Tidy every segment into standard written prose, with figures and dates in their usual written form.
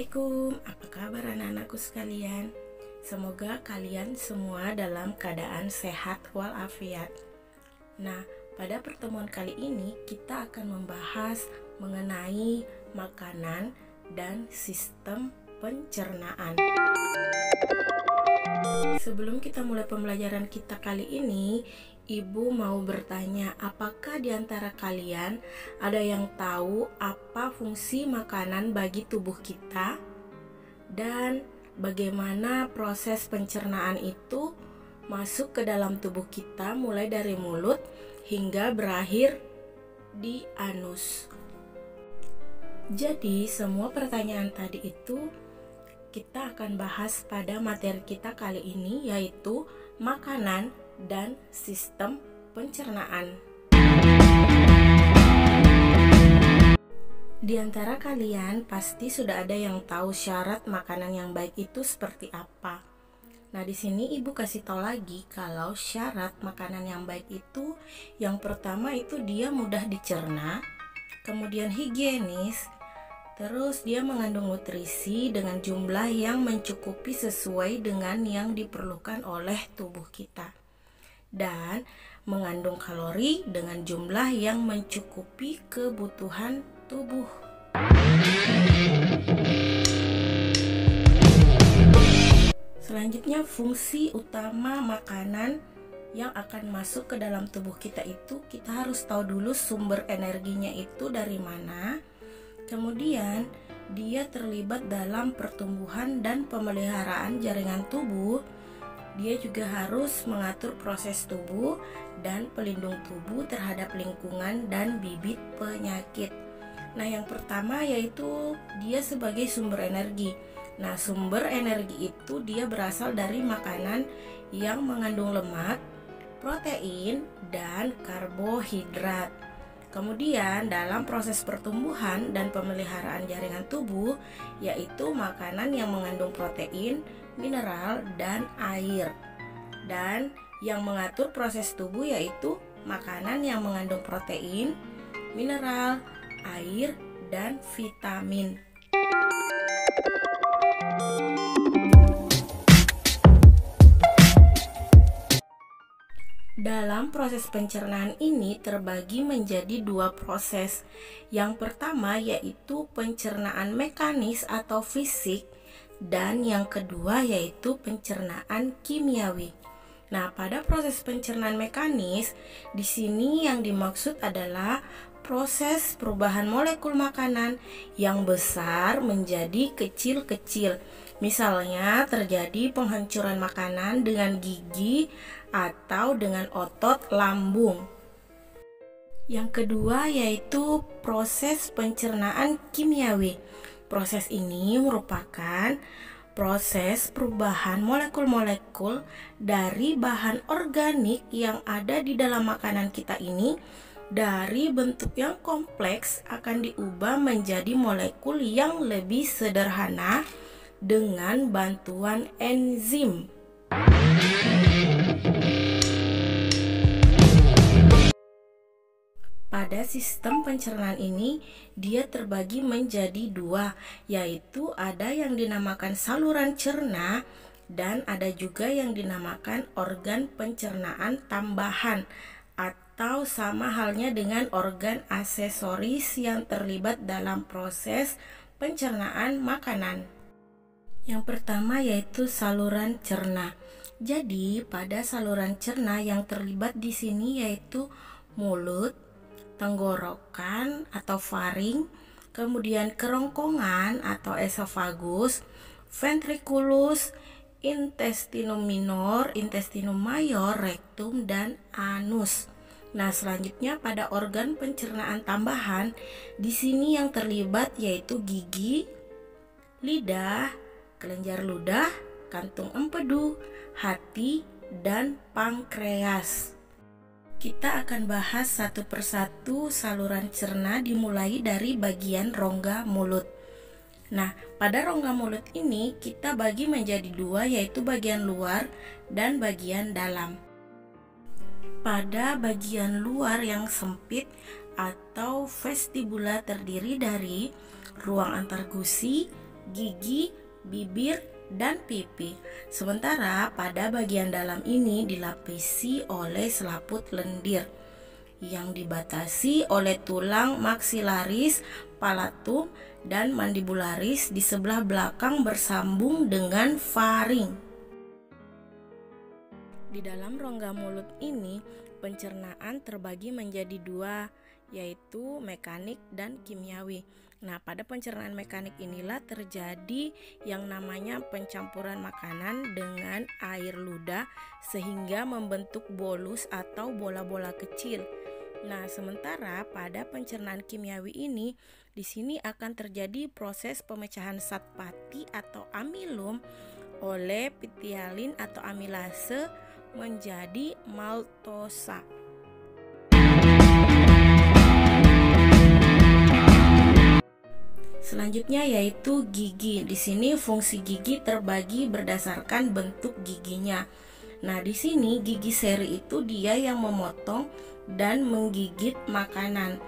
Assalamualaikum, apa kabar anak-anakku sekalian? Semoga kalian semua dalam keadaan sehat walafiat. Nah, pada pertemuan kali ini kita akan membahas mengenai makanan dan sistem pencernaan. Sebelum kita mulai pembelajaran kita kali ini, Ibu mau bertanya, apakah di antara kalian ada yang tahu apa fungsi makanan bagi tubuh kita? Dan bagaimana proses pencernaan itu masuk ke dalam tubuh kita mulai dari mulut hingga berakhir di anus. Jadi semua pertanyaan tadi itu kita akan bahas pada materi kita kali ini, yaitu makanan dan sistem pencernaan. Di antara kalian pasti sudah ada yang tahu syarat makanan yang baik itu seperti apa. Nah, di sini Ibu kasih tahu lagi kalau syarat makanan yang baik itu yang pertama itu dia mudah dicerna, kemudian higienis, terus dia mengandung nutrisi dengan jumlah yang mencukupi sesuai dengan yang diperlukan oleh tubuh kita, dan mengandung kalori dengan jumlah yang mencukupi kebutuhan tubuh. Selanjutnya, fungsi utama makanan yang akan masuk ke dalam tubuh kita itu kita harus tahu dulu sumber energinya itu dari mana. Kemudian dia terlibat dalam pertumbuhan dan pemeliharaan jaringan tubuh. Dia juga harus mengatur proses tubuh dan pelindung tubuh terhadap lingkungan dan bibit penyakit. Nah, yang pertama yaitu dia sebagai sumber energi. Nah, sumber energi itu dia berasal dari makanan yang mengandung lemak, protein, dan karbohidrat. Kemudian dalam proses pertumbuhan dan pemeliharaan jaringan tubuh, yaitu makanan yang mengandung protein, mineral, dan air. Dan yang mengatur proses tubuh yaitu makanan yang mengandung protein, mineral, air, dan vitamin. Dalam proses pencernaan ini terbagi menjadi dua proses. Yang pertama yaitu pencernaan mekanis atau fisik, dan yang kedua yaitu pencernaan kimiawi. Nah, pada proses pencernaan mekanis, di sini yang dimaksud adalah proses perubahan molekul makanan yang besar menjadi kecil-kecil. Misalnya terjadi penghancuran makanan dengan gigi atau dengan otot lambung. Yang kedua yaitu proses pencernaan kimiawi. Proses ini merupakan proses perubahan molekul-molekul dari bahan organik yang ada di dalam makanan kita ini dari bentuk yang kompleks akan diubah menjadi molekul yang lebih sederhana dengan bantuan enzim. Pada sistem pencernaan ini, dia terbagi menjadi dua, yaitu ada yang dinamakan saluran cerna dan ada juga yang dinamakan organ pencernaan tambahan atau sama halnya dengan organ aksesoris yang terlibat dalam proses pencernaan makanan. Yang pertama yaitu saluran cerna. Jadi, pada saluran cerna yang terlibat di sini yaitu mulut, tenggorokan atau faring, kemudian kerongkongan atau esofagus, ventriculus, intestinum minor, intestinum mayor, rektum, dan anus. Nah, selanjutnya pada organ pencernaan tambahan, di sini yang terlibat yaitu gigi, lidah, kelenjar ludah, kantung empedu, hati, dan pankreas. Kita akan bahas satu persatu saluran cerna dimulai dari bagian rongga mulut. Nah, pada rongga mulut ini kita bagi menjadi dua, yaitu bagian luar dan bagian dalam. Pada bagian luar yang sempit atau vestibula terdiri dari ruang antar gusi, gigi, bibir, dan pipi. Sementara pada bagian dalam ini dilapisi oleh selaput lendir yang dibatasi oleh tulang maksilaris, palatum, dan mandibularis di sebelah belakang bersambung dengan faring. Di dalam rongga mulut ini, pencernaan terbagi menjadi dua, yaitu mekanik dan kimiawi. Nah, pada pencernaan mekanik inilah terjadi yang namanya pencampuran makanan dengan air ludah sehingga membentuk bolus atau bola-bola kecil. Nah, sementara pada pencernaan kimiawi ini, di sini akan terjadi proses pemecahan zat pati atau amilum oleh pitialin atau amilase menjadi maltosa. Selanjutnya yaitu gigi. Di sini fungsi gigi terbagi berdasarkan bentuk giginya. Nah, di sini gigi seri itu dia yang memotong dan menggigit makanan.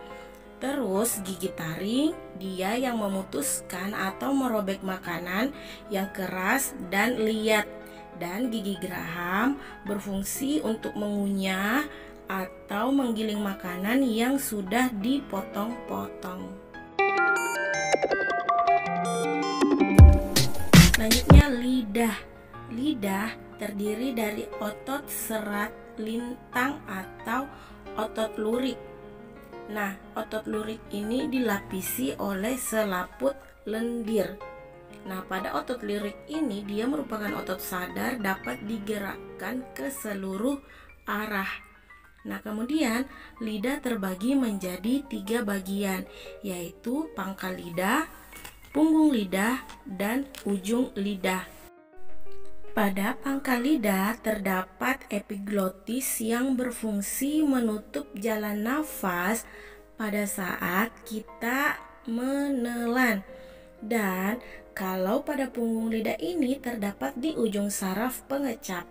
Terus gigi taring dia yang memutuskan atau merobek makanan yang keras dan liat. Dan gigi geraham berfungsi untuk mengunyah atau menggiling makanan yang sudah dipotong-potong. Selanjutnya lidah. Lidah terdiri dari otot serat lintang atau otot lurik. Nah, otot lurik ini dilapisi oleh selaput lendir. Nah, pada otot lurik ini dia merupakan otot sadar dapat digerakkan ke seluruh arah. Nah, kemudian lidah terbagi menjadi 3 bagian, yaitu pangkal lidah, punggung lidah, dan ujung lidah. Pada pangkal lidah terdapat epiglotis yang berfungsi menutup jalan nafas pada saat kita menelan. Dan kalau pada punggung lidah ini terdapat di ujung saraf pengecap.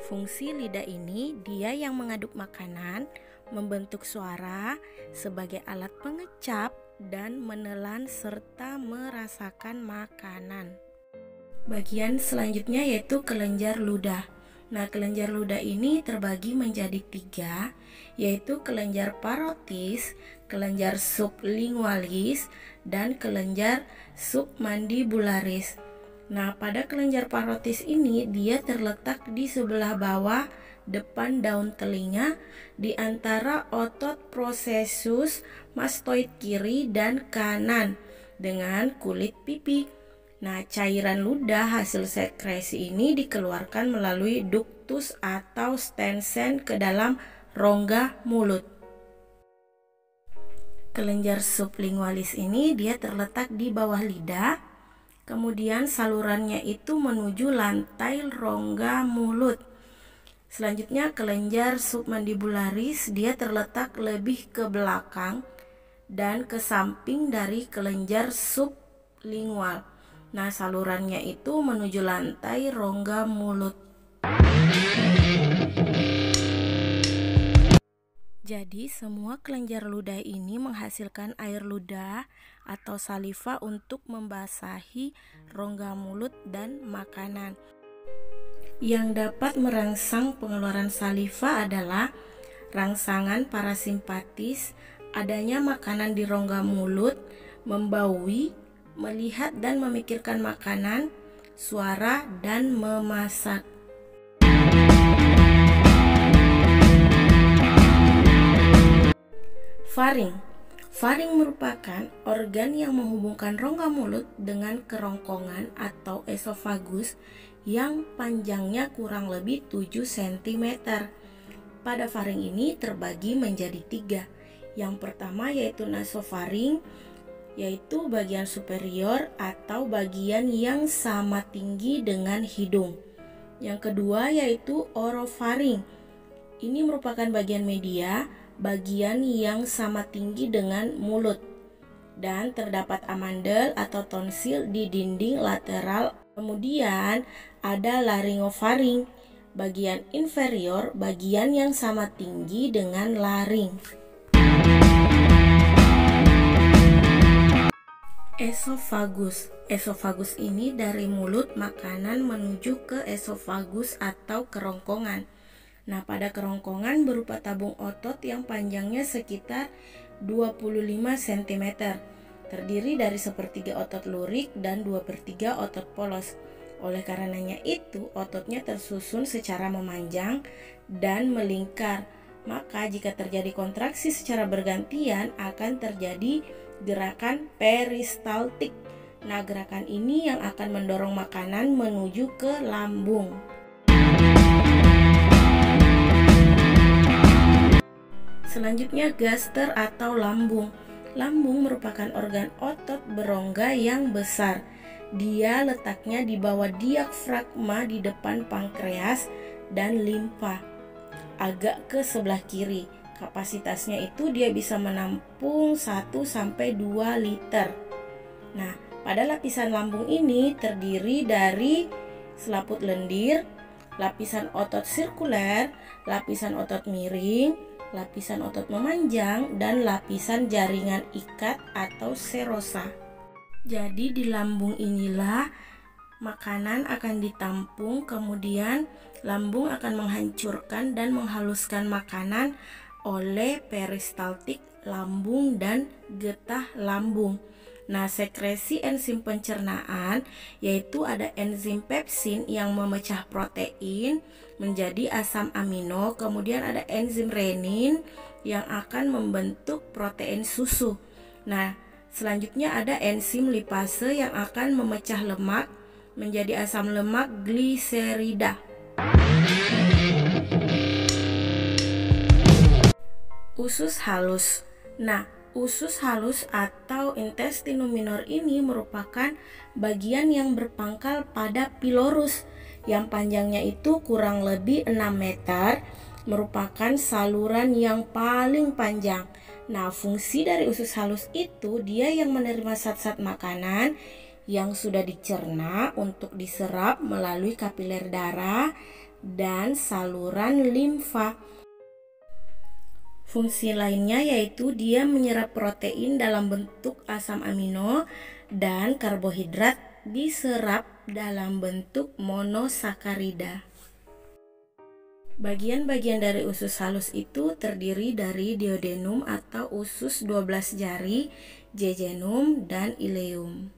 Fungsi lidah ini dia yang mengaduk makanan, membentuk suara sebagai alat pengecap dan menelan serta merasakan makanan. Bagian selanjutnya yaitu kelenjar ludah. Nah, kelenjar ludah ini terbagi menjadi 3, yaitu kelenjar parotis, kelenjar sublingualis, dan kelenjar submandibularis. Nah, pada kelenjar parotis ini dia terletak di sebelah bawah depan daun telinga di antara otot processus mastoid kiri dan kanan dengan kulit pipi. Nah, cairan ludah hasil sekresi ini dikeluarkan melalui ductus atau stensen ke dalam rongga mulut. Kelenjar sublingualis ini dia terletak di bawah lidah, kemudian salurannya itu menuju lantai rongga mulut. Selanjutnya kelenjar submandibularis dia terletak lebih ke belakang dan ke samping dari kelenjar sublingual. Nah, salurannya itu menuju lantai rongga mulut. Jadi, semua kelenjar ludah ini menghasilkan air ludah atau saliva untuk membasahi rongga mulut dan makanan. Yang dapat merangsang pengeluaran saliva adalah rangsangan parasimpatis, adanya makanan di rongga mulut, membaui, melihat dan memikirkan makanan, suara, dan memasak. Faring. Faring merupakan organ yang menghubungkan rongga mulut dengan kerongkongan atau esofagus yang panjangnya kurang lebih 7 cm. Pada faring ini terbagi menjadi 3. Yang pertama yaitu nasofaring, yaitu bagian superior atau bagian yang sama tinggi dengan hidung. Yang kedua yaitu orofaring. Ini merupakan bagian media, bagian yang sama tinggi dengan mulut. Dan terdapat amandel atau tonsil di dinding lateral. Kemudian ada laryngofaring, bagian inferior, bagian yang sama tinggi dengan laring. Esofagus. Esofagus ini dari mulut makanan menuju ke esofagus atau kerongkongan. Nah, pada kerongkongan berupa tabung otot yang panjangnya sekitar 25 cm. Terdiri dari sepertiga otot lurik dan 2/3 otot polos. Oleh karenanya itu, ototnya tersusun secara memanjang dan melingkar. Maka jika terjadi kontraksi secara bergantian akan terjadi gerakan peristaltik. Nah, gerakan ini yang akan mendorong makanan menuju ke lambung. Selanjutnya gaster atau lambung. Lambung merupakan organ otot berongga yang besar. Dia letaknya di bawah diafragma di depan pankreas dan limfa, agak ke sebelah kiri. Kapasitasnya itu dia bisa menampung 1-2 liter. Nah, pada lapisan lambung ini terdiri dari selaput lendir, lapisan otot sirkuler, lapisan otot miring, lapisan otot memanjang, dan lapisan jaringan ikat atau serosa. Jadi di lambung inilah makanan akan ditampung, kemudian lambung akan menghancurkan dan menghaluskan makanan oleh peristaltik lambung dan getah lambung. Nah, sekresi enzim pencernaan yaitu ada enzim pepsin yang memecah protein menjadi asam amino, kemudian ada enzim renin yang akan membentuk protein susu. Nah, selanjutnya ada enzim lipase yang akan memecah lemak menjadi asam lemak gliserida. Usus halus. Nah, usus halus atau intestinum minor ini merupakan bagian yang berpangkal pada pilorus yang panjangnya itu kurang lebih 6 meter, merupakan saluran yang paling panjang. Nah, fungsi dari usus halus itu dia yang menerima zat-zat makanan yang sudah dicerna untuk diserap melalui kapiler darah dan saluran limfa. Fungsi lainnya yaitu dia menyerap protein dalam bentuk asam amino dan karbohidrat diserap dalam bentuk monosakarida. Bagian-bagian dari usus halus itu terdiri dari duodenum atau usus 12 jari, jejunum, dan ileum.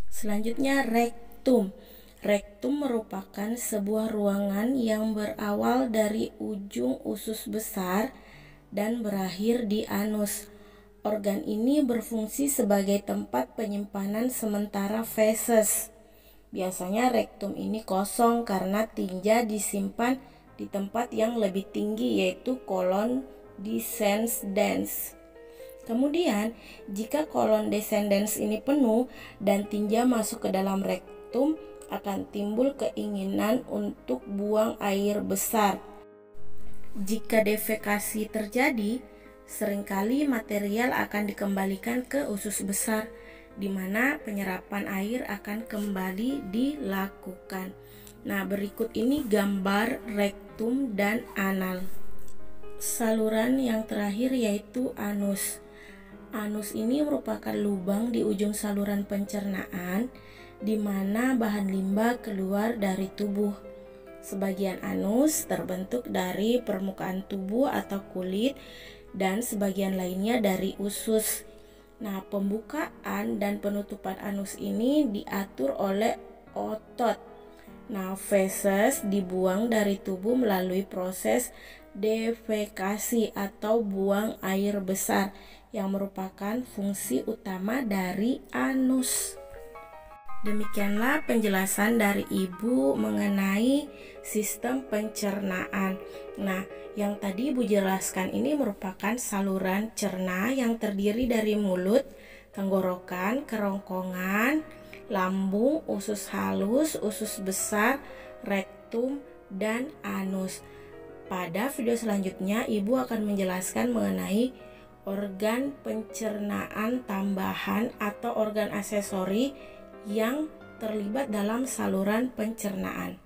Selanjutnya rektum. Rektum merupakan sebuah ruangan yang berawal dari ujung usus besar dan berakhir di anus. Organ ini berfungsi sebagai tempat penyimpanan sementara feses. Biasanya rektum ini kosong karena tinja disimpan di tempat yang lebih tinggi yaitu kolon descendens. Kemudian, jika kolon descendens ini penuh dan tinja masuk ke dalam rektum, akan timbul keinginan untuk buang air besar. Jika defekasi terjadi, seringkali material akan dikembalikan ke usus besar, di mana penyerapan air akan kembali dilakukan. Nah, berikut ini gambar rektum dan anal. Saluran yang terakhir yaitu anus. Anus ini merupakan lubang di ujung saluran pencernaan di mana bahan limbah keluar dari tubuh. Sebagian anus terbentuk dari permukaan tubuh atau kulit dan sebagian lainnya dari usus. Nah, pembukaan dan penutupan anus ini diatur oleh otot. Nah, feses dibuang dari tubuh melalui proses defekasi atau buang air besar yang merupakan fungsi utama dari anus. Demikianlah penjelasan dari Ibu mengenai sistem pencernaan. Nah, yang tadi Ibu jelaskan ini merupakan saluran cerna yang terdiri dari mulut, tenggorokan, kerongkongan, lambung, usus halus, usus besar, rektum, dan anus. Pada video selanjutnya, Ibu akan menjelaskan mengenai organ pencernaan tambahan atau organ aksesori yang terlibat dalam saluran pencernaan.